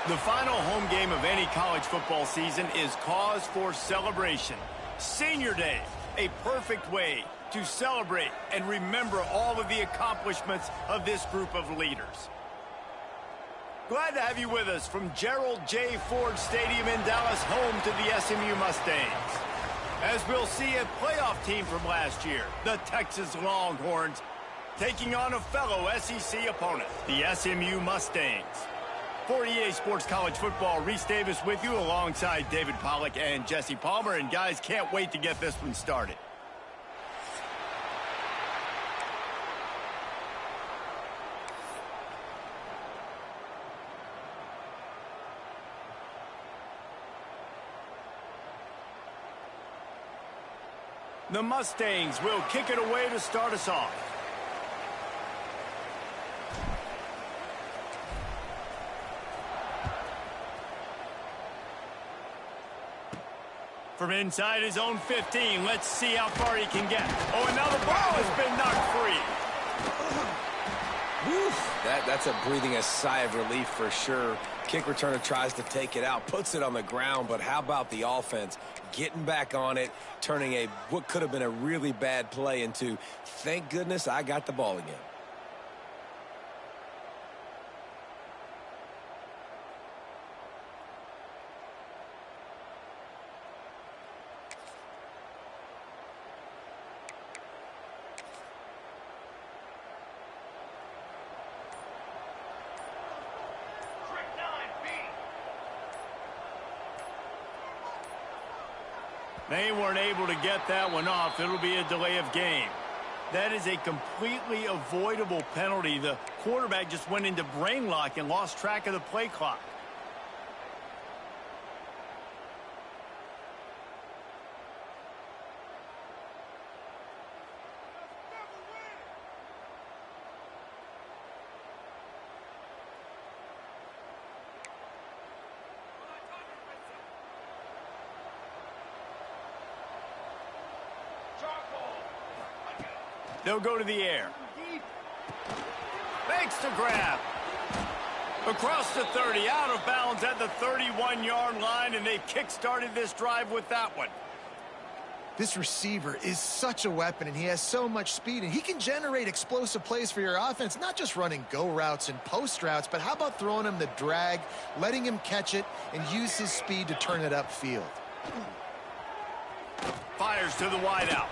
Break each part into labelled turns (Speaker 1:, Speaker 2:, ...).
Speaker 1: The final home game of any college football season is cause for celebration. Senior Day, a perfect way to celebrate and remember all of the accomplishments of this group of leaders. Glad to have you with us from Gerald J. Ford Stadium in Dallas, home to the SMU Mustangs. As we'll see a playoff team from last year, the Texas Longhorns, taking on a fellow SEC opponent, the SMU Mustangs. For EA Sports College Football, Reese Davis with you alongside David Pollack and Jesse Palmer. And guys, can't wait to get this one started. The Mustangs will kick it away to start us off. From inside his own 15, let's see how far he can get. Oh, and now the ball has been knocked free.
Speaker 2: Whew, that's a breathing a sigh of relief for sure. Kick returner tries to take it out, puts it on the ground, but how about the offense getting back on it, turning what could have been a really bad play into, thank goodness I got the ball again.
Speaker 1: They weren't able to get that one off. It'll be a delay of game. That is a completely avoidable penalty. The quarterback just went into brain lock and lost track of the play clock. They'll go to the air. Makes the grab. Across the 30, out of bounds at the 31-yard line, and they kick-started this drive with that one.
Speaker 3: This receiver is such a weapon, and he has so much speed, and he can generate explosive plays for your offense, not just running go routes and post routes, but how about throwing him the drag, letting him catch it, and use his speed to turn it upfield.
Speaker 1: Fires to the wideout.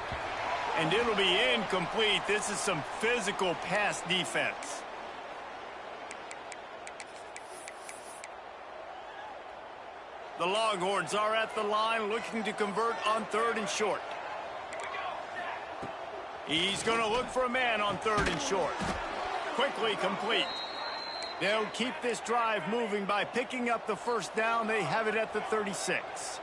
Speaker 1: And it'll be incomplete. This is some physical pass defense. The Longhorns are at the line looking to convert on 3rd and short. He's going to look for a man on 3rd and short. Quickly complete. They'll keep this drive moving by picking up the first down. They have it at the 36.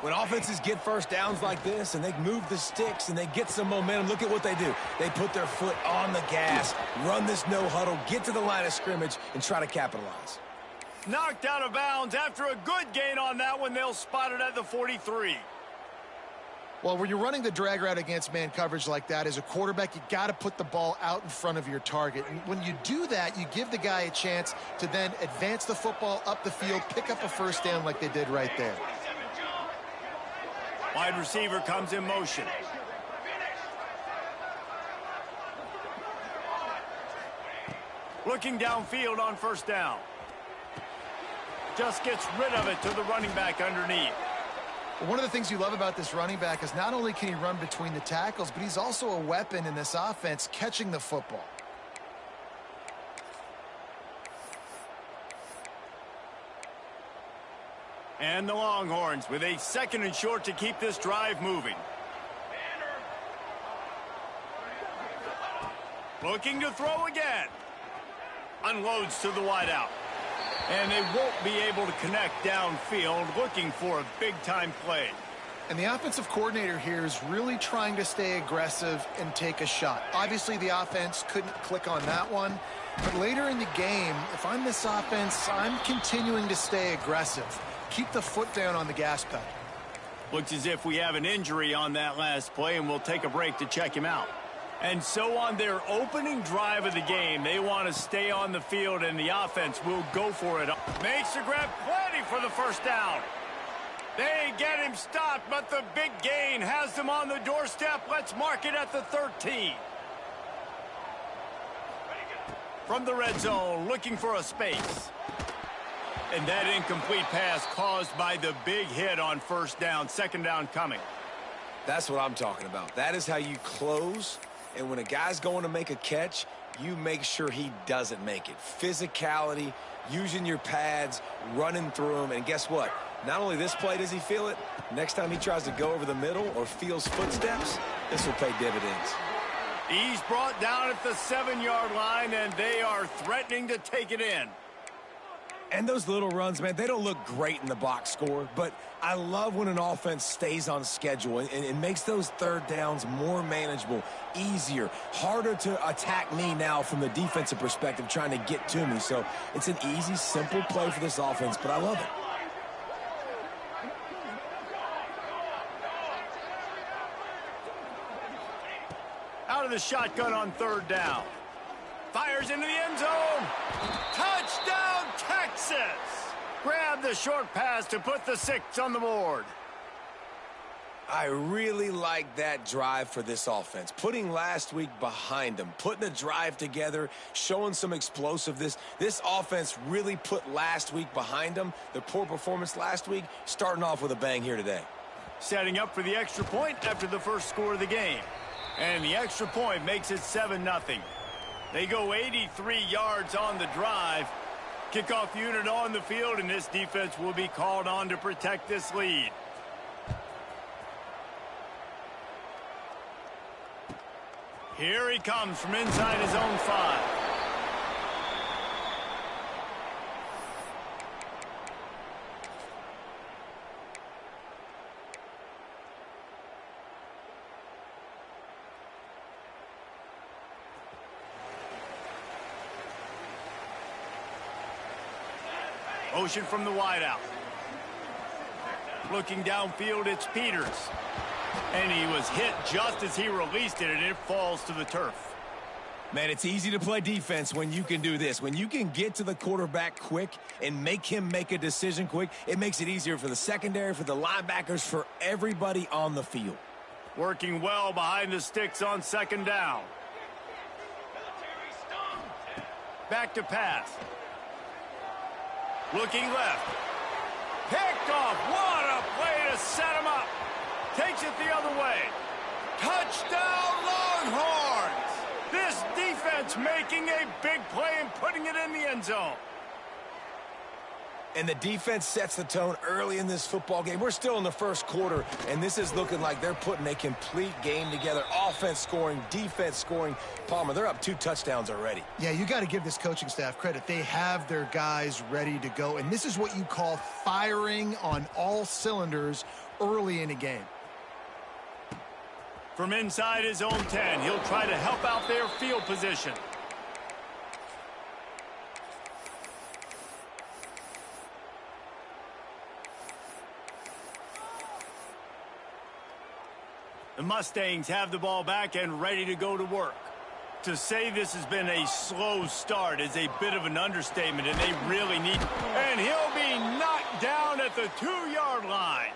Speaker 2: When offenses get first downs like this and they move the sticks and they get some momentum, look at what they do. They put their foot on the gas, run this no huddle, get to the line of scrimmage, and try to capitalize.
Speaker 1: Knocked out of bounds after a good gain on that one. They'll spot it at the 43.
Speaker 3: Well, when you're running the drag route against man coverage like that, as a quarterback, you got to put the ball out in front of your target. And when you do that, you give the guy a chance to then advance the football up the field, pick up a first down like they did right there.
Speaker 1: Wide receiver comes in motion. Looking downfield on first down. Just gets rid of it to the running back underneath.
Speaker 3: One of the things you love about this running back is not only can he run between the tackles, but he's also a weapon in this offense catching the football.
Speaker 1: And the Longhorns with a 2nd and short to keep this drive moving. Looking to throw again. Unloads to the wideout. And they won't be able to connect downfield, looking for a big-time play.
Speaker 3: And the offensive coordinator here is really trying to stay aggressive and take a shot. Obviously, the offense couldn't click on that one. But later in the game, if I'm this offense, I'm continuing to stay aggressive. Keep the foot down on the gas pedal.
Speaker 1: Looks as if we have an injury on that last play, and we'll take a break to check him out. And so on their opening drive of the game, they want to stay on the field, and the offense will go for it. Makes the grab plenty for the first down. They get him stopped, but the big gain has them on the doorstep. Let's mark it at the 13. From the red zone, looking for a space. And that incomplete pass caused by the big hit on first down. Second down coming.
Speaker 2: That's what I'm talking about. That is how you close. And when a guy's going to make a catch, you make sure he doesn't make it. Physicality, using your pads, running through them. And guess what? Not only this play does he feel it, next time he tries to go over the middle or feels footsteps, this will pay dividends.
Speaker 1: He's brought down at the 7-yard line, and they are threatening to take it in.
Speaker 2: And those little runs, man, they don't look great in the box score, but I love when an offense stays on schedule and it makes those third downs more manageable, easier, harder to attack me now from the defensive perspective trying to get to me. So it's an easy, simple play for this offense, but I love it.
Speaker 1: Out of the shotgun on third down. Fires into the end zone. Touchdown, Texas! Grab the short pass to put the 6 on the board.
Speaker 2: I really like that drive for this offense. Putting last week behind them, putting a drive together, showing some explosiveness. This offense really put last week behind them. The poor performance last week, starting off with a bang here today.
Speaker 1: Setting up for the extra point after the first score of the game. And the extra point makes it 7-0. They go 83 yards on the drive. Kickoff unit on the field, and this defense will be called on to protect this lead. Here he comes from inside his own 5. Motion from the wideout. Looking downfield, it's Peters. And he was hit just as he released it, and it falls to the turf.
Speaker 2: Man, it's easy to play defense when you can do this. When you can get to the quarterback quick and make him make a decision quick, it makes it easier for the secondary, for the linebackers, for everybody on the field.
Speaker 1: Working well behind the sticks on second down. Back to pass. Looking left. Picked off. What a play to set him up. Takes it the other way. Touchdown, Longhorns. This defense making a big play and putting it in the end zone.
Speaker 2: And the defense sets the tone early in this football game. We're still in the first quarter, and this is looking like they're putting a complete game together. Offense scoring, defense scoring. Palmer, they're up 2 touchdowns already.
Speaker 3: Yeah, you got to give this coaching staff credit. They have their guys ready to go, and this is what you call firing on all cylinders early in a game.
Speaker 1: From inside his own 10, he'll try to help out their field position. The Mustangs have the ball back and ready to go to work. To say this has been a slow start is a bit of an understatement, and they really need... And he'll be knocked down at the 2-yard line.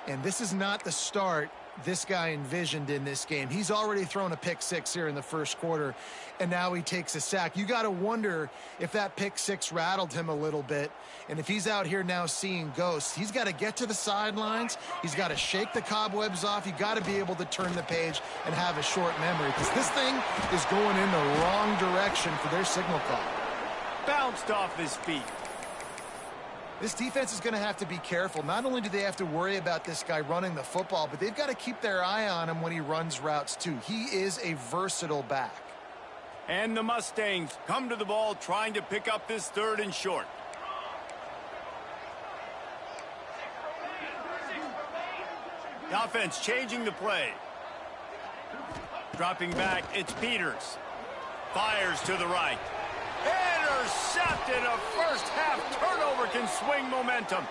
Speaker 3: And this is not the start this guy envisioned in this game. He's already thrown a pick 6 here in the first quarter, and now he takes a sack. You got to wonder if that pick 6 rattled him a little bit, and if he's out here now seeing ghosts, he's got to get to the sidelines. He's got to shake the cobwebs off. You got to be able to turn the page and have a short memory, because this thing is going in the wrong direction for their signal call.
Speaker 1: Bounced off his feet.
Speaker 3: This defense is going to have to be careful. Not only do they have to worry about this guy running the football, but they've got to keep their eye on him when he runs routes too. He is a versatile back.
Speaker 1: And the Mustangs come to the ball trying to pick up this 3rd and short. The offense changing the play. Dropping back, it's Peters. Fires to the right. Intercepted. A first half turnover can swing momentum.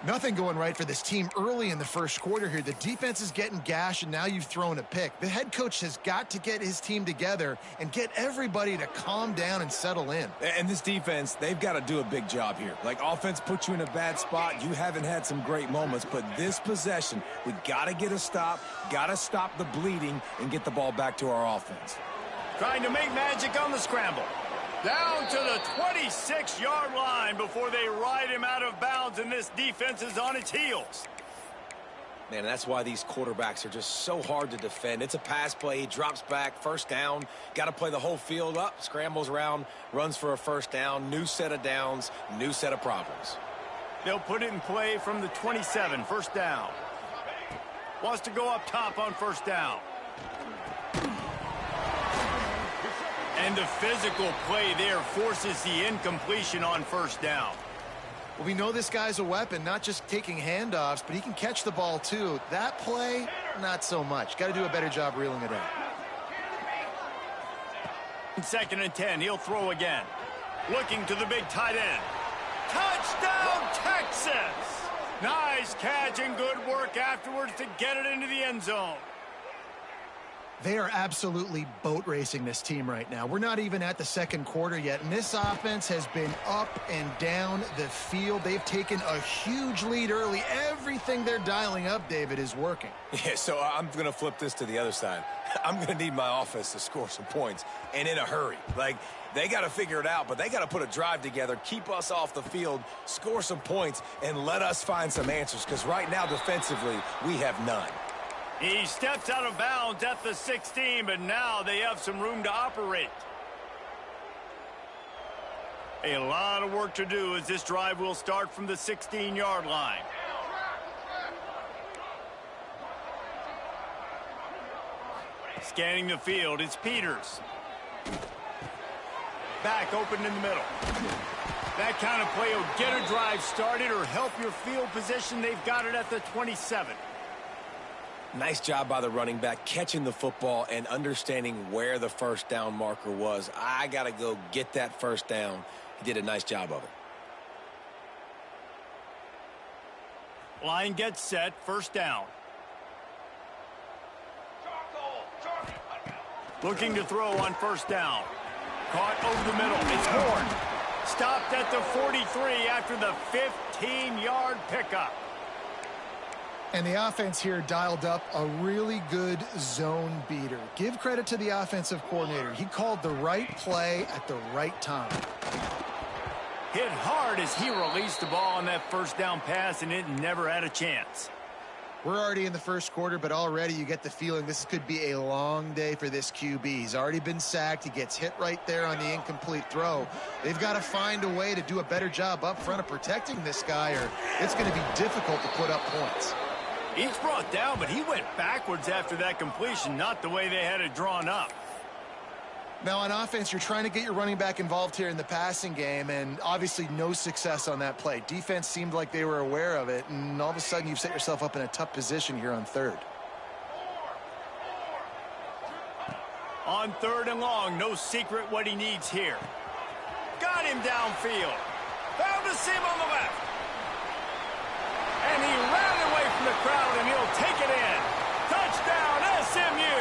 Speaker 3: Nothing going right for this team early in the first quarter here. The defense is getting gashed, and now you've thrown a pick. The head coach has got to get his team together and get everybody to calm down and settle in.
Speaker 2: And this defense, they've got to do a big job here. Like, offense put you in a bad spot. You haven't had some great moments, but this possession, we got to get a stop, got to stop the bleeding, and get the ball back to our offense.
Speaker 1: Trying to make magic on the scramble. Down to the 26-yard line before they ride him out of bounds, and this defense is on its heels.
Speaker 2: Man, that's why these quarterbacks are just so hard to defend. It's a pass play. He drops back, first down. Got to play the whole field up, scrambles around, runs for a first down, new set of downs, new set of problems.
Speaker 1: They'll put it in play from the 27, first down. Wants to go up top on first down. And the physical play there forces the incompletion on first down.
Speaker 3: Well, we know this guy's a weapon, not just taking handoffs, but he can catch the ball too. That play, not so much. Got to do a better job reeling it in.
Speaker 1: 2nd and 10, he'll throw again. Looking to the big tight end. Touchdown, Texas! Nice catch and good work afterwards to get it into the end zone.
Speaker 3: They are absolutely boat racing this team right now. We're not even at the second quarter yet, and this offense has been up and down the field. They've taken a huge lead early. Everything they're dialing up, David, is working.
Speaker 2: Yeah, so I'm going to flip this to the other side. I'm going to need my offense to score some points, and in a hurry. Like, they got to figure it out, but they got to put a drive together, keep us off the field, score some points, and let us find some answers, because right now, defensively, we have none.
Speaker 1: He steps out of bounds at the 16, but now they have some room to operate. A lot of work to do as this drive will start from the 16-yard line. Scanning the field, it's Peters. Back open in the middle. That kind of play will get a drive started or help your field position. They've got it at the 27.
Speaker 2: Nice job by the running back, catching the football and understanding where the first down marker was. I got to go get that first down. He did a nice job of it.
Speaker 1: Line gets set, first down. Looking to throw on first down. Caught over the middle. It's Horn. Stopped at the 43 after the 15-yard pickup.
Speaker 3: And the offense here dialed up a really good zone beater. Give credit to the offensive coordinator. He called the right play at the right time.
Speaker 1: Hit hard as he released the ball on that first down pass, and it never had a chance.
Speaker 3: We're already in the first quarter, but already you get the feeling this could be a long day for this QB. He's already been sacked. He gets hit right there on the incomplete throw. They've got to find a way to do a better job up front of protecting this guy, or it's going to be difficult to put up points.
Speaker 1: He's brought down, but he went backwards after that completion, not the way they had it drawn up.
Speaker 3: Now, on offense, you're trying to get your running back involved here in the passing game, and obviously no success on that play. Defense seemed like they were aware of it, and all of a sudden you've set yourself up in a tough position here on third.
Speaker 1: On 3rd and long, no secret what he needs here. Got him downfield. Found a seam on the left. And he ran away from the crowd, and he'll take it in. Touchdown, SMU!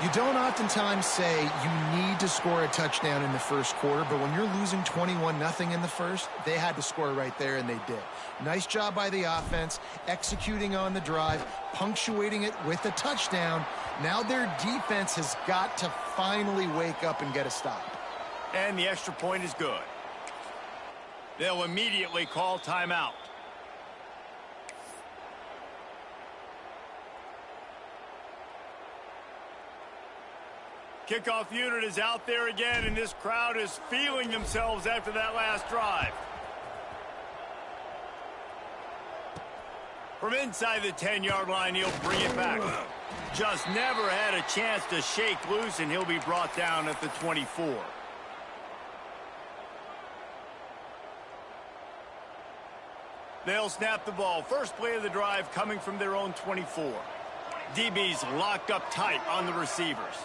Speaker 3: You don't oftentimes say you need to score a touchdown in the first quarter, but when you're losing 21-0 in the first, they had to score right there, and they did. Nice job by the offense, executing on the drive, punctuating it with a touchdown. Now their defense has got to finally wake up and get a stop.
Speaker 1: And the extra point is good. They'll immediately call timeout. Kickoff unit is out there again, and this crowd is feeling themselves after that last drive. From inside the 10-yard line, he'll bring it back. Just never had a chance to shake loose, and he'll be brought down at the 24. They'll snap the ball. First play of the drive coming from their own 24. DB's locked up tight on the receivers.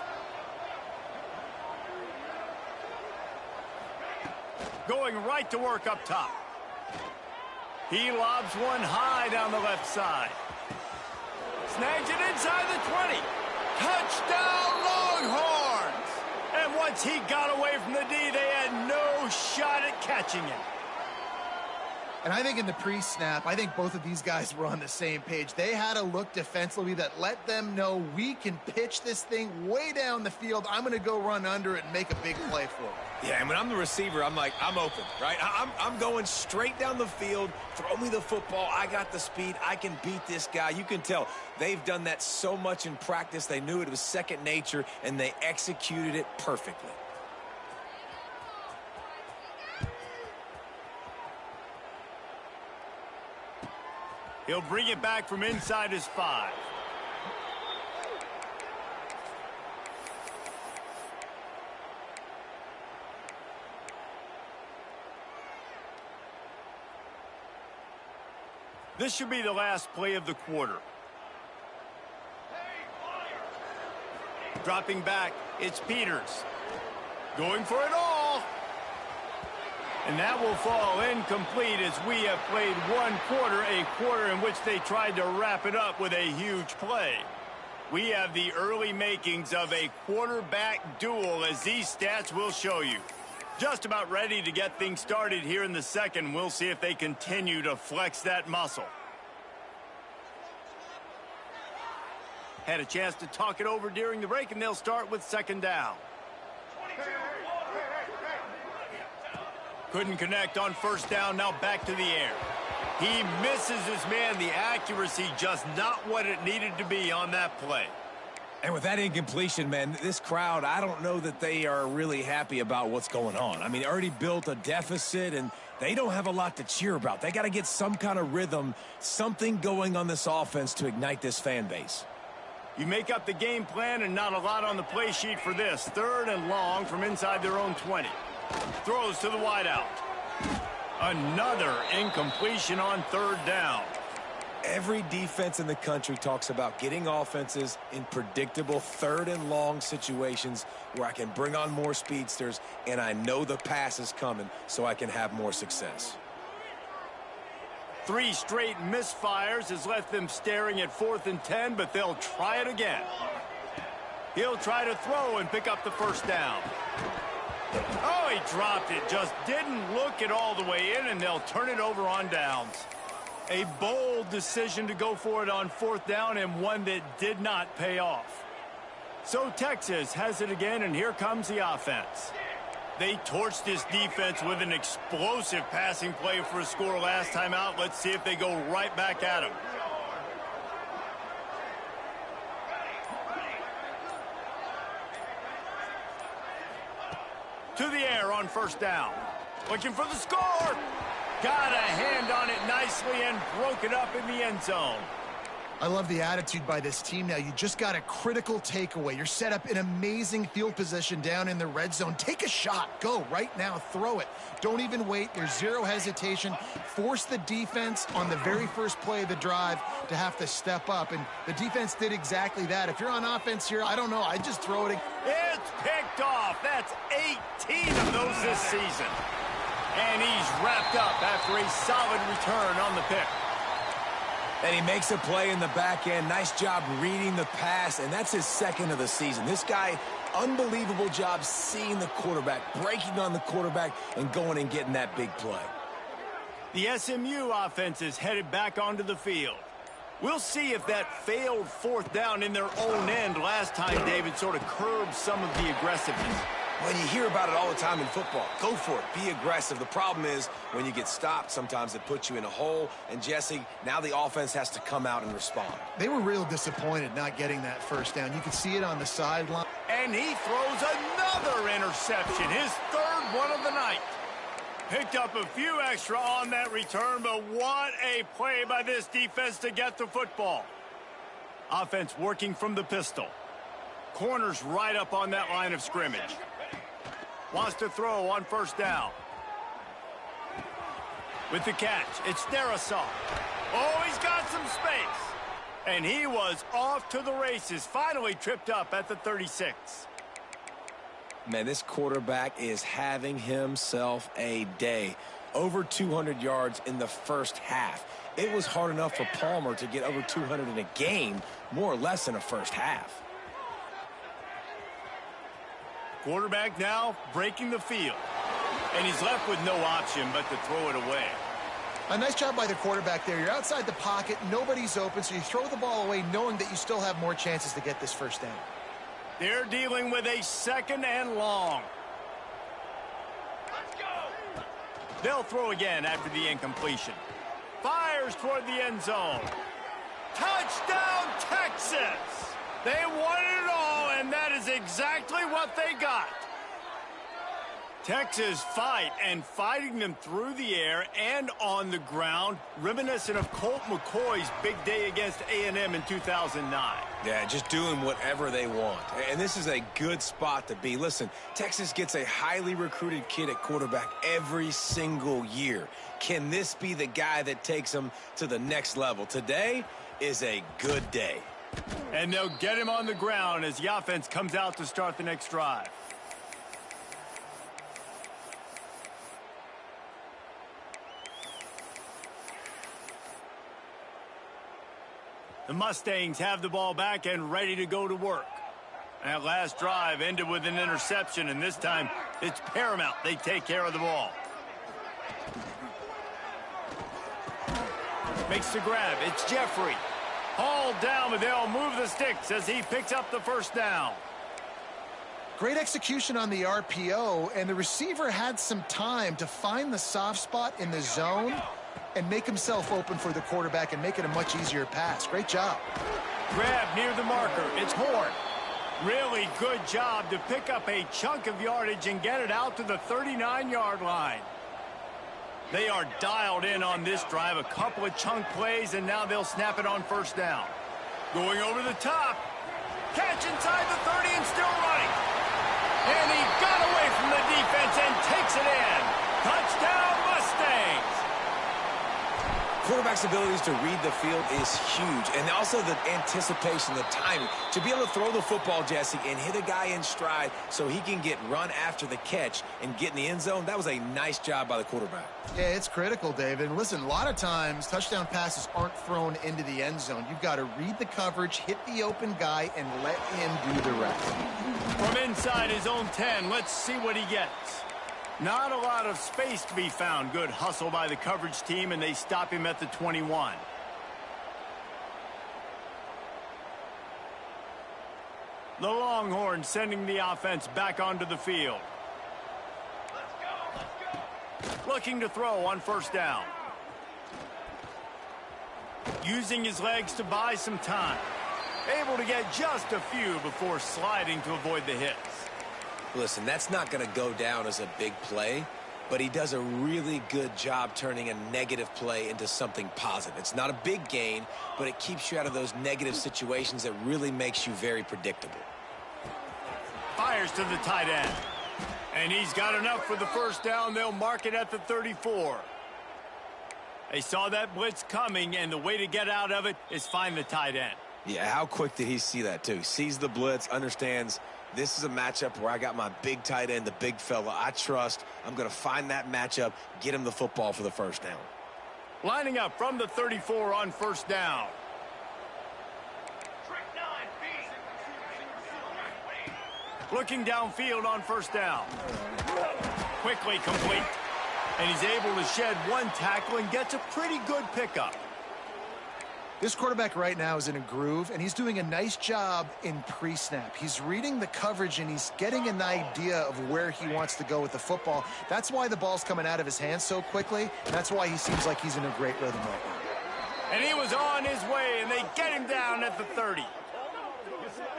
Speaker 1: Going right to work up top. He lobs one high down the left side. Snags it inside the 20. Touchdown, Longhorns! And once he got away from the D, they had no shot at catching him.
Speaker 3: And I think in the pre-snap, I think both of these guys were on the same page. They had a look defensively that let them know we can pitch this thing way down the field. I'm going to go run under it and make a big play for it.
Speaker 2: Yeah, and when I'm the receiver, I'm like, I'm open, right? I'm going straight down the field. Throw me the football. I got the speed. I can beat this guy. You can tell they've done that so much in practice. They knew it was second nature, and they executed it perfectly.
Speaker 1: He'll bring it back from inside his 5. This should be the last play of the quarter. Dropping back, it's Peters. Going for it all. And that will fall incomplete as we have played one quarter, a quarter in which they tried to wrap it up with a huge play. We have the early makings of a quarterback duel, as these stats will show you. Just about ready to get things started here in the second. We'll see if they continue to flex that muscle. Had a chance to talk it over during the break, and they'll start with second down. Couldn't connect on first down, now back to the air. He misses his man. The accuracy just not what it needed to be on that play.
Speaker 2: And with that incompletion, man, this crowd, I don't know that they are really happy about what's going on. I mean, already built a deficit, and they don't have a lot to cheer about. They got to get some kind of rhythm, something going on this offense to ignite this fan base.
Speaker 1: You make up the game plan and not a lot on the play sheet for this. Third and long from inside their own 20. Throws to the wideout. Another incompletion on third down.
Speaker 2: Every defense in the country talks about getting offenses in predictable third and long situations where I can bring on more speedsters and I know the pass is coming so I can have more success.
Speaker 1: 3 straight misfires has left them staring at 4th and 10, but they'll try it again. He'll try to throw and pick up the first down. Oh, he dropped it. Just didn't look it all the way in, and they'll turn it over on downs. A bold decision to go for it on 4th down, and one that did not pay off. So Texas has it again, and here comes the offense. They torched this defense with an explosive passing play for a score last time out. Let's see if they go right back at him. To the air on first down. Looking for the score. Got a hand on it nicely and broke it up in the end zone.
Speaker 3: I love the attitude by this team now. You just got a critical takeaway. You're set up in amazing field position down in the red zone. Take a shot. Go right now. Throw it. Don't even wait. There's zero hesitation. Force the defense on the very first play of the drive to have to step up. And the defense did exactly that. If you're on offense here, I don't know. I'd just throw it.
Speaker 1: It's picked off. That's 18 of those this season. And he's wrapped up after a solid return on the pick.
Speaker 2: And he makes a play in the back end. Nice job reading the pass, and that's his second of the season. This guy, unbelievable job seeing the quarterback, breaking on the quarterback, and going and getting that big play.
Speaker 1: The SMU offense is headed back onto the field. We'll see if that failed 4th down in their own end last time, David, sort of curbed some of the aggressiveness.
Speaker 2: Well, you hear about it all the time in football. Go for it. Be aggressive. The problem is when you get stopped, sometimes it puts you in a hole. And, Jesse, now the offense has to come out and respond.
Speaker 3: They were real disappointed not getting that first down. You could see it on the sideline.
Speaker 1: And he throws another interception, his 3rd one of the night. Picked up a few extra on that return, but what a play by this defense to get the football. Offense working from the pistol. Corners right up on that line of scrimmage. Wants to throw on first down. With the catch, it's Darrisaw. Oh, he's got some space. And he was off to the races, finally tripped up at the 36.
Speaker 2: Man, this quarterback is having himself a day. over 200 yards in the first half. It was hard enough for Palmer to get over 200 in a game, more or less in a first half.
Speaker 1: Quarterback now breaking the field. And he's left with no option but to throw it away.
Speaker 3: A nice job by the quarterback there. You're outside the pocket, nobody's open, so you throw the ball away knowing that you still have more chances to get this first down.
Speaker 1: They're dealing with a 2nd and long. Let's go. They'll throw again after the incompletion. Fires toward the end zone. Touchdown, Texas! They wanted it all, and that is exactly what they got. Texas fighting them through the air and on the ground, reminiscent of Colt McCoy's big day against A&M in 2009.
Speaker 2: Yeah, just doing whatever they want. And this is a good spot to be. Listen, Texas gets a highly recruited kid at quarterback every single year. Can this be the guy that takes them to the next level? Today is a good day.
Speaker 1: And they'll get him on the ground as the offense comes out to start the next drive. The Mustangs have the ball back and ready to go to work. That last drive ended with an interception, and this time it's paramount they take care of the ball. Makes the grab. It's Jeffrey. Hauled down, but they'll move the sticks as he picks up the first down.
Speaker 3: Great execution on the RPO, and the receiver had some time to find the soft spot in the zone and make himself open for the quarterback and make it a much easier pass. Great job.
Speaker 1: Grab near the marker. It's Horn. Really good job to pick up a chunk of yardage and get it out to the 39-yard line. They are dialed in on this drive. A couple of chunk plays, and now they'll snap it on first down. Going over the top. Catch inside the 30 and still running. And he got away from the defense and takes it in. Touchdown, Mustangs.
Speaker 2: Quarterback's abilities to read the field is huge, and also the anticipation, the timing. To be able to throw the football, Jesse, and hit a guy in stride so he can get run after the catch and get in the end zone, that was a nice job by the quarterback.
Speaker 3: Yeah, it's critical, David. And listen, a lot of times touchdown passes aren't thrown into the end zone. You've got to read the coverage, hit the open guy, and let him do the rest.
Speaker 1: From inside his own 10, let's see what he gets. Not a lot of space to be found. Good hustle by the coverage team, and they stop him at the 21. The Longhorns sending the offense back onto the field. Let's go. Looking to throw on first down. Using his legs to buy some time. Able to get just a few before sliding to avoid the hits.
Speaker 2: Listen, that's not going to go down as a big play, but he does a really good job turning a negative play into something positive. It's not a big gain, but it keeps you out of those negative situations that really makes you very predictable.
Speaker 1: Fires to the tight end. And he's got enough for the first down. They'll mark it at the 34. They saw that blitz coming, and the way to get out of it is find the tight end.
Speaker 2: Yeah, how quick did he see that, too? Sees the blitz, understands this is a matchup where I got my big tight end, the big fella I trust. I'm going to find that matchup, get him the football for the first down.
Speaker 1: Lining up from the 34 on first down. Looking downfield on first down. Quickly complete. And he's able to shed one tackle and gets a pretty good pickup.
Speaker 3: This quarterback right now is in a groove, and he's doing a nice job in pre-snap. He's reading the coverage, and he's getting an idea of where he wants to go with the football. That's why the ball's coming out of his hands so quickly. That's why he seems like he's in a great rhythm right now.
Speaker 1: And he was on his way, and they get him down at the 30.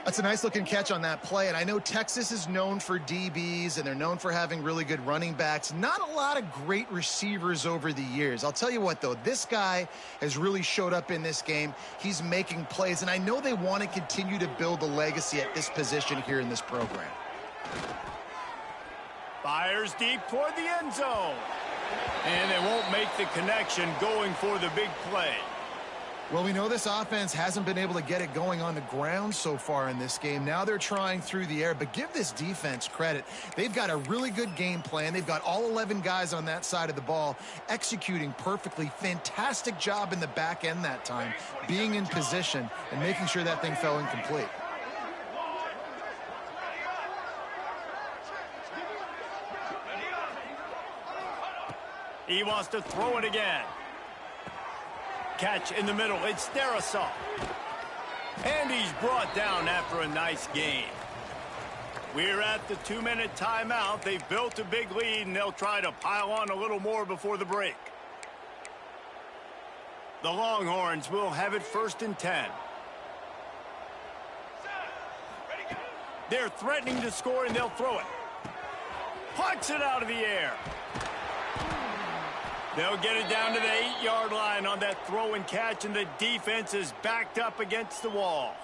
Speaker 3: That's a nice-looking catch on that play, and I know Texas is known for DBs, and they're known for having really good running backs. Not a lot of great receivers over the years. I'll tell you what, though, this guy has really showed up in this game. He's making plays, and I know they want to continue to build a legacy at this position here in this program.
Speaker 1: Fires deep toward the end zone. And they won't make the connection going for the big play.
Speaker 3: Well, we know this offense hasn't been able to get it going on the ground so far in this game. Now they're trying through the air, but give this defense credit. They've got a really good game plan. They've got all 11 guys on that side of the ball executing perfectly. Fantastic job in the back end that time, being in position and making sure that thing fell incomplete.
Speaker 1: He wants to throw it again. Catch in the middle. It's Darrisaw. And he's brought down after a nice gain. We're at the 2-minute timeout. They've built a big lead, and they'll try to pile on a little more before the break. The Longhorns will have it 1st and 10. They're threatening to score, and they'll throw it. Pucks it out of the air. They'll get it down to the 8-yard line on that throw and catch, and the defense is backed up against the wall.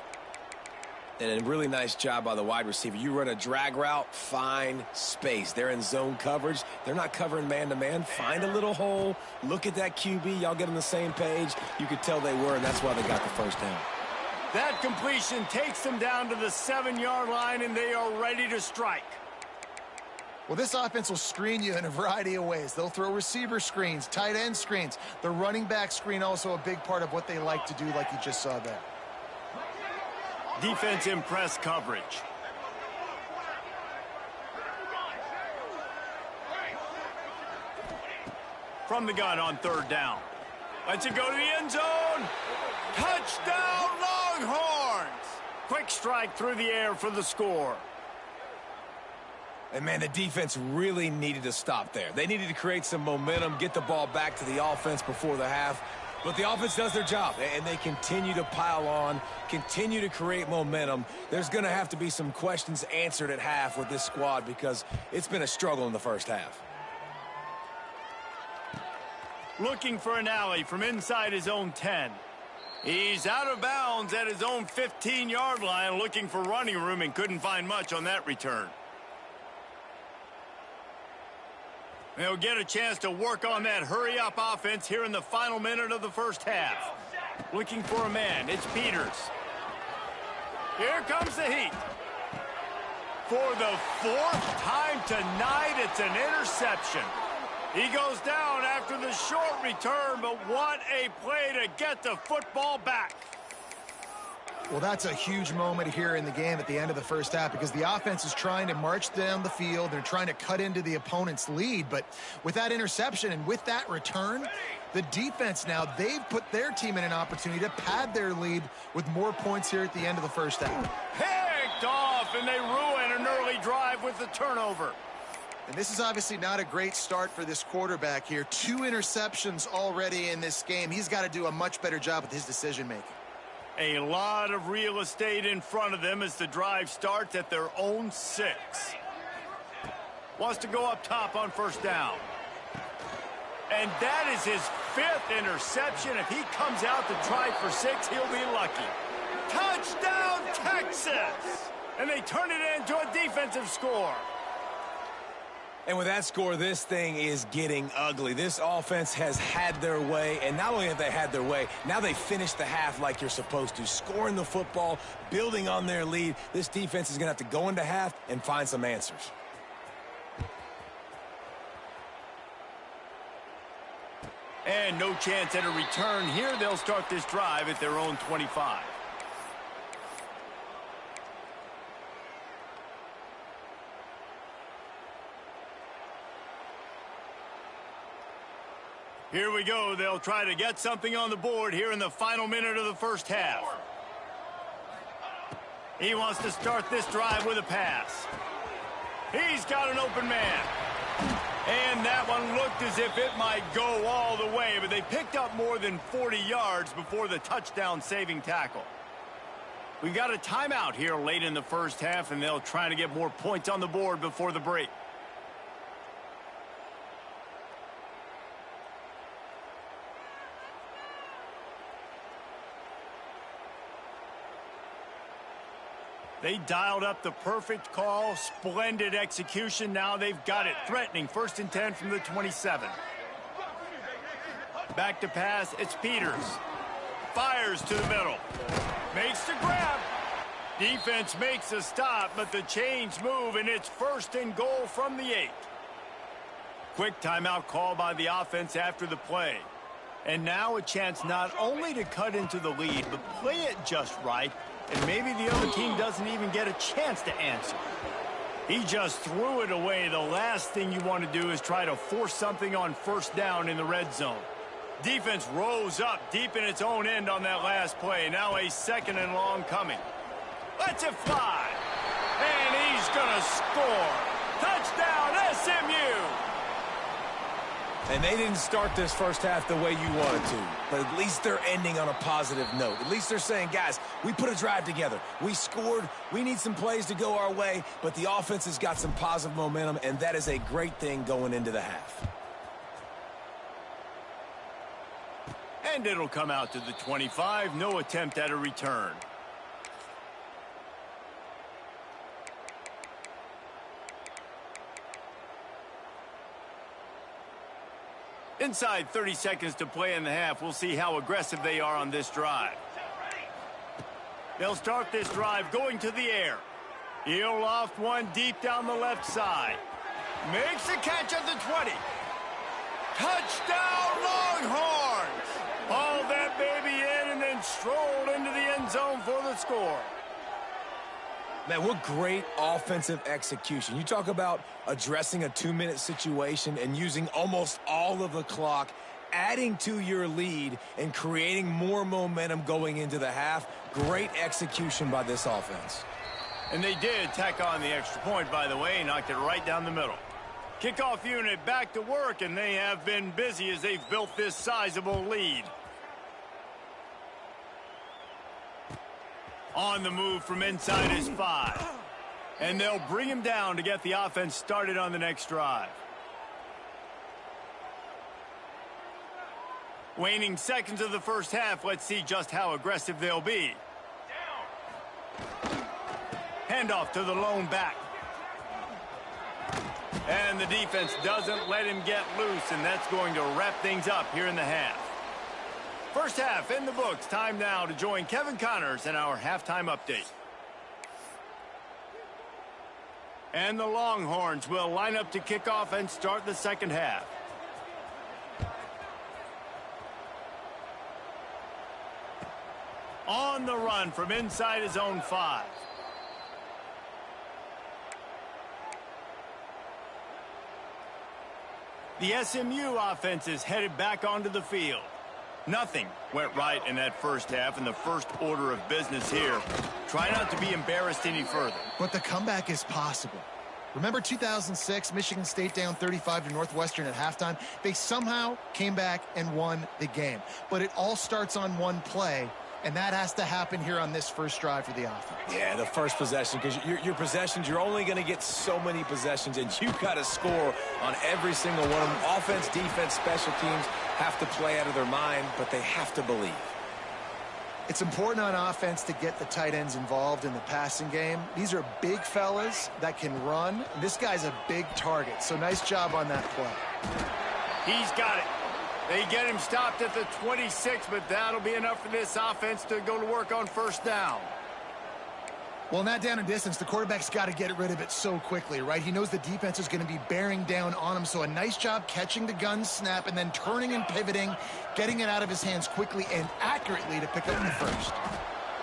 Speaker 2: And a really nice job by the wide receiver. You run a drag route, find space. They're in zone coverage. They're not covering man-to-man. Find a little hole. Look at that QB. Y'all get on the same page. You could tell they were, and that's why they got the first down.
Speaker 1: That completion takes them down to the 7-yard line, and they are ready to strike.
Speaker 3: Well, this offense will screen you in a variety of ways. They'll throw receiver screens, tight end screens. The running back screen also a big part of what they like to do, like you just saw there.
Speaker 1: Defense in press coverage. From the gun on 3rd down. Lets it go to the end zone. Touchdown, Longhorns! Quick strike through the air for the score.
Speaker 2: And, man, the defense really needed to stop there. They needed to create some momentum, get the ball back to the offense before the half. But the offense does their job, and they continue to pile on, continue to create momentum. There's going to have to be some questions answered at half with this squad because it's been a struggle in the first half.
Speaker 1: Looking for an alley from inside his own 10. He's out of bounds at his own 15-yard line, looking for running room and couldn't find much on that return. They'll get a chance to work on that hurry-up offense here in the final minute of the first half. Looking for a man. It's Peters. Here comes the heat. For the 4th time tonight, it's an interception. He goes down after the short return, but what a play to get the football back.
Speaker 3: Well, that's a huge moment here in the game at the end of the first half because the offense is trying to march down the field. They're trying to cut into the opponent's lead. But with that interception and with that return, the defense now, they've put their team in an opportunity to pad their lead with more points here at the end of the first half.
Speaker 1: Picked off, and they ruin an early drive with the turnover.
Speaker 3: And this is obviously not a great start for this quarterback here. 2 interceptions already in this game. He's got to do a much better job with his decision-making.
Speaker 1: A lot of real estate in front of them as the drive starts at their own 6. Wants to go up top on 1st down. And that is his 5th interception. If he comes out to try for 6, he'll be lucky. Touchdown, Texas! And they turn it into a defensive score.
Speaker 2: And with that score, this thing is getting ugly. This offense has had their way, and not only have they had their way, now they finished the half like you're supposed to, scoring the football, building on their lead. This defense is going to have to go into half and find some answers.
Speaker 1: And no chance at a return here. They'll start this drive at their own 25. Here we go. They'll try to get something on the board here in the final minute of the first half. He wants to start this drive with a pass. He's got an open man. And that one looked as if it might go all the way, but they picked up more than 40 yards before the touchdown-saving tackle. We've got a timeout here late in the first half, and they'll try to get more points on the board before the break. They dialed up the perfect call, splendid execution. Now they've got it, threatening 1st and 10 from the 27. Back to pass, it's Peters. fires to the middle. Makes the grab. Defense makes a stop, but the chains move, and it's 1st and goal from the 8. Quick timeout call by the offense after the play. And now a chance not only to cut into the lead, but play it just right, and maybe the other team doesn't even get a chance to answer. He just threw it away. The last thing you want to do is try to force something on 1st down in the red zone. Defense rose up deep in its own end on that last play. Now a 2nd and long coming. Lets it fly. And he's going to score. Touchdown, SMU!
Speaker 2: And they didn't start this first half the way you wanted to. But at least they're ending on a positive note. At least they're saying, guys, we put a drive together. We scored. We need some plays to go our way. But the offense has got some positive momentum, and that is a great thing going into the half.
Speaker 1: And it'll come out to the 25. No attempt at a return. Inside 30 seconds to play in the half. We'll see how aggressive they are on this drive. They'll start this drive going to the air. He'll loft one deep down the left side. Makes the catch at the 20. Touchdown, Longhorns! Hauled that baby in and then strolled into the end zone for the score.
Speaker 2: Man, what great offensive execution. You talk about addressing a 2-minute situation and using almost all of the clock, adding to your lead and creating more momentum going into the half. Great execution by this offense.
Speaker 1: And they did tack on the extra point, by the way, knocked it right down the middle. Kickoff unit back to work, and they have been busy as they've built this sizable lead. On the move from inside his 5. And they'll bring him down to get the offense started on the next drive. Waning seconds of the first half. Let's see just how aggressive they'll be. Handoff to the lone back. And the defense doesn't let him get loose, and that's going to wrap things up here in the half. First half in the books. Time now to join Kevin Connors in our halftime update. And the Longhorns will line up to kick off and start the second half. On the run from inside his own 5. The SMU offense is headed back onto the field. Nothing went right in that first half, and the first order of business here. Try not to be embarrassed any further.
Speaker 3: But the comeback is possible. Remember 2006, Michigan State down 35 to Northwestern at halftime? They somehow came back and won the game. But it all starts on one play, and that has to happen here on this first drive for the offense.
Speaker 2: Yeah, the first possession, because your possessions, you're only going to get so many possessions, and you've got to score on every single one of them. Offense, defense, special teams have to play out of their mind, but they have to believe.
Speaker 3: It's important on offense to get the tight ends involved in the passing game. These are big fellas that can run. This guy's a big target, so nice job on that play.
Speaker 1: He's got it. They get him stopped at the 26, but that'll be enough for this offense to go to work on first down.
Speaker 3: Well, in that down and distance, the quarterback's got to get rid of it so quickly, right? He knows the defense is going to be bearing down on him, so a nice job catching the gun snap and then turning and pivoting, getting it out of his hands quickly and accurately to pick up the first.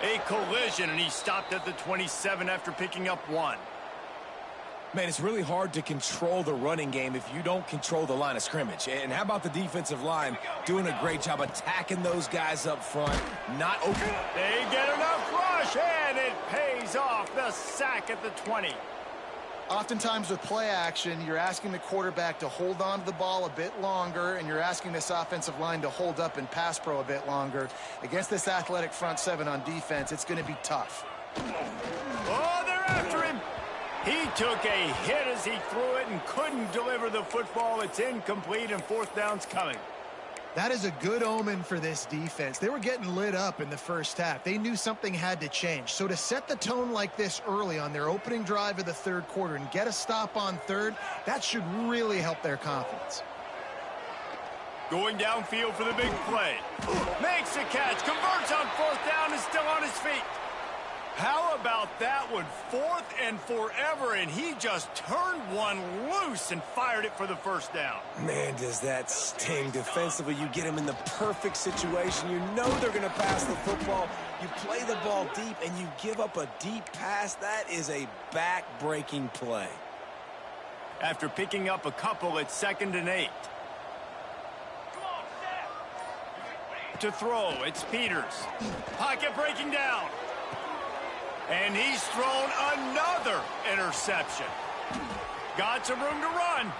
Speaker 1: A collision, and he stopped at the 27 after picking up 1.
Speaker 2: Man, it's really hard to control the running game if you don't control the line of scrimmage. And how about the defensive line doing a great job attacking those guys up front, not open.
Speaker 1: They get enough rush, and it pays off. The sack at the 20.
Speaker 3: Oftentimes with play action, you're asking the quarterback to hold on to the ball a bit longer, and you're asking this offensive line to hold up and pass pro a bit longer. Against this athletic front seven on defense, it's going to be tough.
Speaker 1: Oh, they're after him. He took a hit as he threw it and couldn't deliver the football. It's incomplete, and fourth down's coming.
Speaker 3: That is a good omen for this defense. They were getting lit up in the first half. They knew something had to change. So to set the tone like this early on their opening drive of the third quarter and get a stop on third, that should really help their confidence.
Speaker 1: Going downfield for the big play. Makes the catch, converts on 4th down, and still on his feet. How about that one? 4th and forever, and he just turned one loose and fired it for the 1st down.
Speaker 2: Man, does that sting. Defensively, you get him in the perfect situation. You know they're going to pass the football. You play the ball deep, and you give up a deep pass. That is a back-breaking play.
Speaker 1: After picking up a couple, it's 2nd and 8. To throw, it's Peters. Pocket breaking down. And he's thrown another interception. Got some room to run.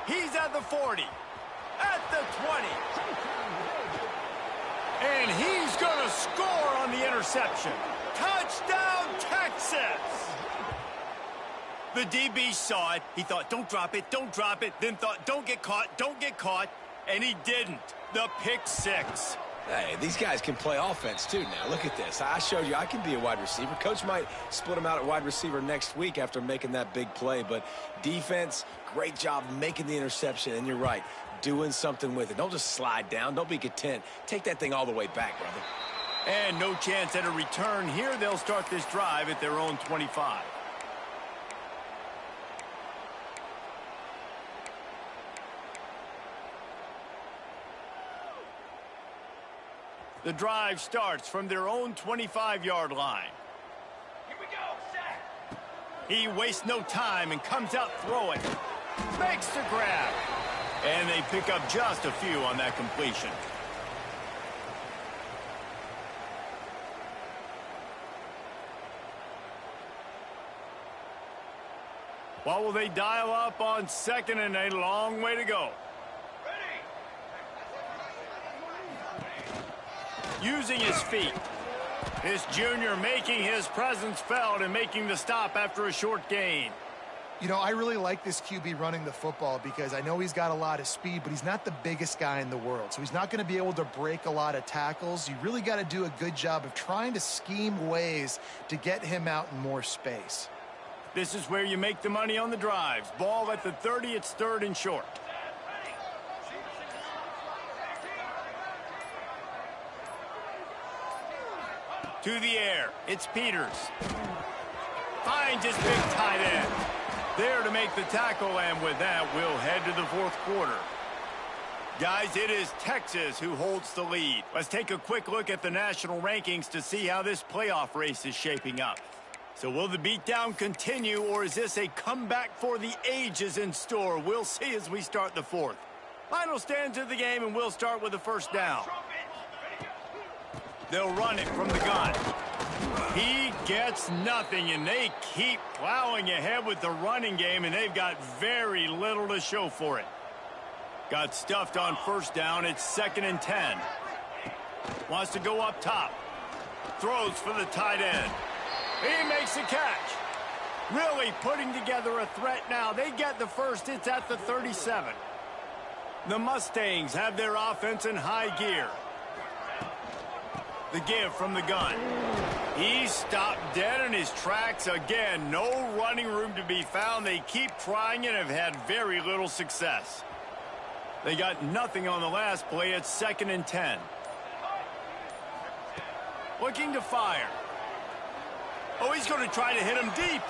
Speaker 1: He's at the 40. At the 20. And he's going to score on the interception. Touchdown, Texas! The DB saw it. He thought, don't drop it, don't drop it. Then thought, don't get caught, don't get caught. And he didn't. The pick 6.
Speaker 2: Hey, these guys can play offense, too, now. Look at this. I showed you I can be a wide receiver. Coach might split him out at wide receiver next week after making that big play. But defense, great job making the interception. And you're right, doing something with it. Don't just slide down. Don't be content. Take that thing all the way back, brother.
Speaker 1: And no chance at a return here. They'll start this drive at their own 25. The drive starts from their own 25-yard line. Here we go, set. He wastes no time and comes out throwing. Makes the grab. And they pick up just a few on that completion. What will they dial up on 2nd and a long way to go? Using his feet. This junior making his presence felt and making the stop after a short gain.
Speaker 3: You know, I really like this QB running the football because I know he's got a lot of speed, but he's not the biggest guy in the world. So he's not going to be able to break a lot of tackles. You really got to do a good job of trying to scheme ways to get him out in more space.
Speaker 1: This is where you make the money on the drives. Ball at the 30, it's 3rd and short. To the air, it's Peters. Finds his big tight end. There to make the tackle, and with that, we'll head to the 4th quarter. Guys, it is Texas who holds the lead. Let's take a quick look at the national rankings to see how this playoff race is shaping up. So will the beatdown continue, or is this a comeback for the ages in store? We'll see as we start the 4th. Final stands of the game, and we'll start with the 1st down. They'll run it from the gun. He gets nothing, and they keep plowing ahead with the running game, and they've got very little to show for it. Got stuffed on 1st down. It's 2nd and 10. Wants to go up top. Throws for the tight end. He makes the catch. Really putting together a threat now. They get the 1st. It's at the 37. The Mustangs have their offense in high gear. The give from the gun. He's stopped dead in his tracks again. No running room to be found. They keep trying and have had very little success. They got nothing on the last play. It's 2nd and 10. Looking to fire. Oh, he's going to try to hit him deep.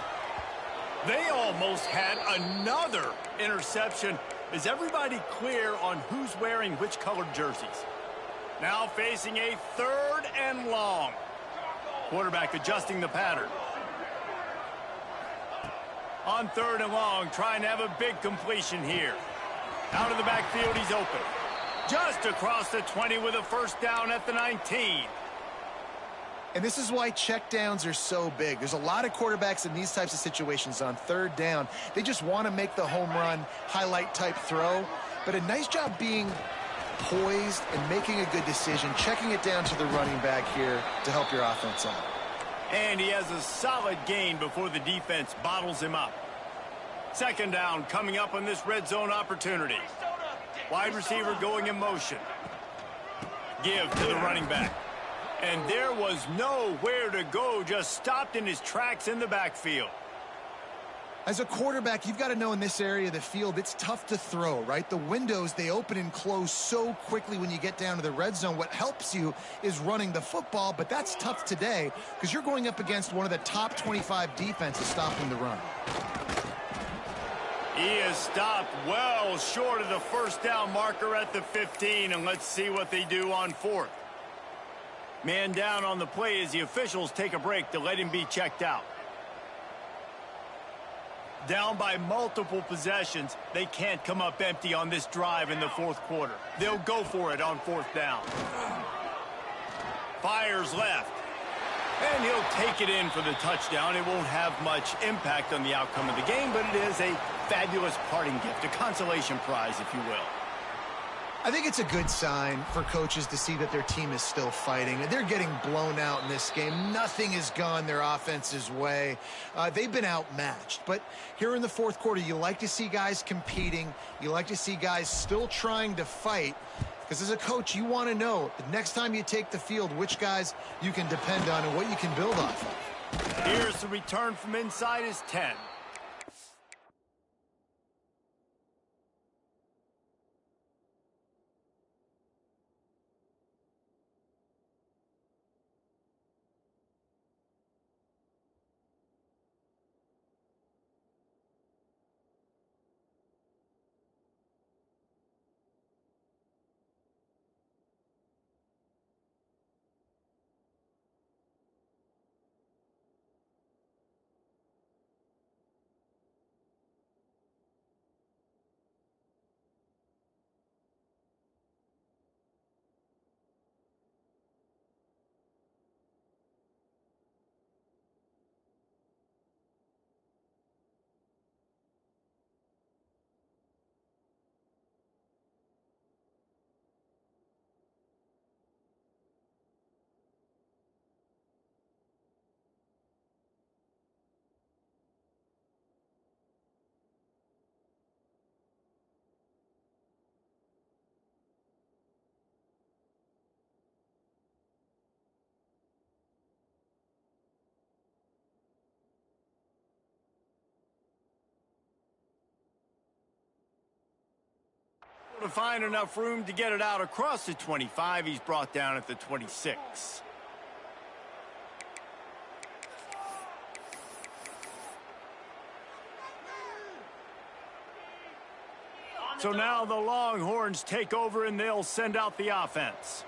Speaker 1: They almost had another interception. Is everybody clear on who's wearing which colored jerseys? Now facing a 3rd and long. Quarterback adjusting the pattern. On 3rd and long, trying to have a big completion here. Out of the backfield, he's open. Just across the 20 with a 1st down at the 19.
Speaker 3: And this is why checkdowns are so big. There's a lot of quarterbacks in these types of situations on 3rd down. They just want to make the home run, highlight type throw. But a nice job being poised and making a good decision, checking it down to the running back here to help your offense out.
Speaker 1: And he has a solid gain before the defense bottles him up. 2nd down coming up on this red zone opportunity. Wide receiver going in motion. Give to the running back. And there was nowhere to go, just stopped in his tracks in the backfield.
Speaker 3: As a quarterback, you've got to know in this area of the field, it's tough to throw, right? The windows, they open and close so quickly when you get down to the red zone. What helps you is running the football, but that's tough today because you're going up against one of the top 25 defenses stopping the run.
Speaker 1: He is stopped well short of the first down marker at the 15, and let's see what they do on 4th. Man down on the play as the officials take a break to let him be checked out. Down by multiple possessions, they can't come up empty on this drive in the 4th quarter. They'll go for it on 4th down. Fires left. And he'll take it in for the touchdown. It won't have much impact on the outcome of the game, but it is a fabulous parting gift, a consolation prize, if you will.
Speaker 3: I think it's a good sign for coaches to see that their team is still fighting. They're getting blown out in this game. Nothing has gone their offense's way. They've been outmatched. But here in the 4th quarter, you like to see guys competing. You like to see guys still trying to fight. Because as a coach, you want to know the next time you take the field, which guys you can depend on and what you can build off of.
Speaker 1: Here's the return from inside his 10. To find enough room to get it out across the 25, he's brought down at the 26. So now the Longhorns take over and they'll send out the offense.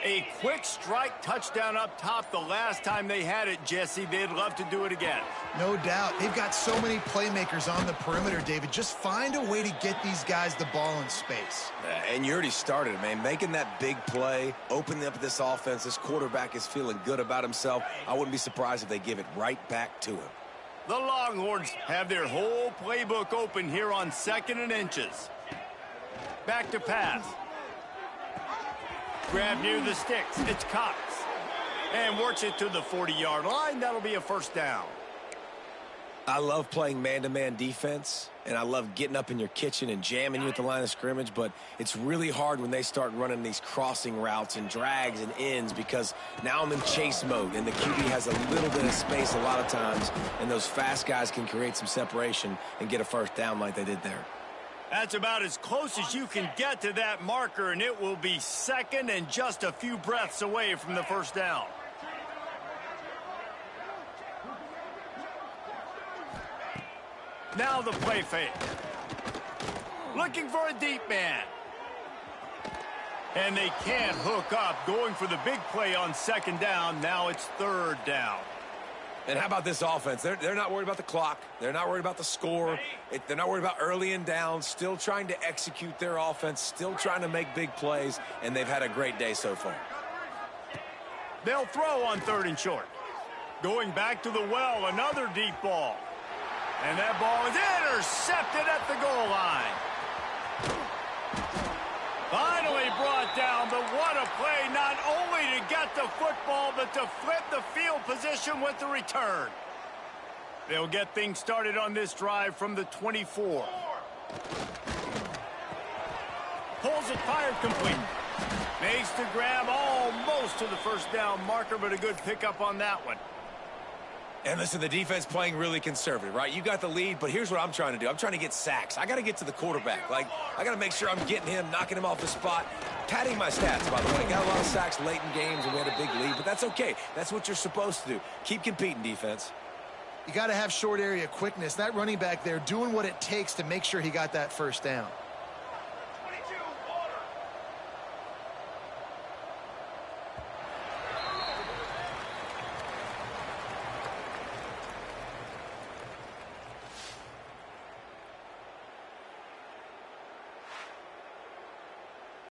Speaker 1: A quick strike touchdown up top the last time they had it, Jesse. They'd love to do it again.
Speaker 3: No doubt. They've got so many playmakers on the perimeter, David. Just find a way to get these guys the ball in space.
Speaker 2: And you already started, man. Making that big play, opening up this offense. This quarterback is feeling good about himself. I wouldn't be surprised if they give it right back to him.
Speaker 1: The Longhorns have their whole playbook open here on 2nd and inches. Back to pass. Grab near the sticks. It's Cox. And works it to the 40-yard line. That'll be a first down.
Speaker 2: I love playing man-to-man defense, and I love getting up in your kitchen and jamming you at the line of scrimmage, but it's really hard when they start running these crossing routes and drags and ends because now I'm in chase mode, and the QB has a little bit of space a lot of times, and those fast guys can create some separation and get a first down like they did there.
Speaker 1: That's about as close as you can get to that marker, and it will be 2nd and just a few breaths away from the first down. Now the play fake. Looking for a deep man. And they can't hook up, going for the big play on 2nd down. Now it's 3rd down.
Speaker 2: And how about this offense? They're not worried about the clock. They're not worried about the score. They're not worried about early and down. Still trying to execute their offense. Still trying to make big plays. And they've had a great day so far.
Speaker 1: They'll throw on 3rd and short. Going back to the well, another deep ball. And that ball is intercepted at the goal line. Finally brought down, but what a play, not only to get the football, but to flip the field position with the return. They'll get things started on this drive from the 24. Pulls it, fired complete. Makes the grab almost to the first down marker, but a good pickup on that one.
Speaker 2: And listen, the defense playing really conservative, right? You got the lead, but here's what I'm trying to do. I'm trying to get sacks. I got to get to the quarterback. Like, I got to make sure I'm getting him, knocking him off the spot. Padding my stats, by the way. Got a lot of sacks late in games, and we had a big lead, but that's okay. That's what you're supposed to do. Keep competing, defense.
Speaker 3: You got to have short area quickness. That running back there doing what it takes to make sure he got that first down.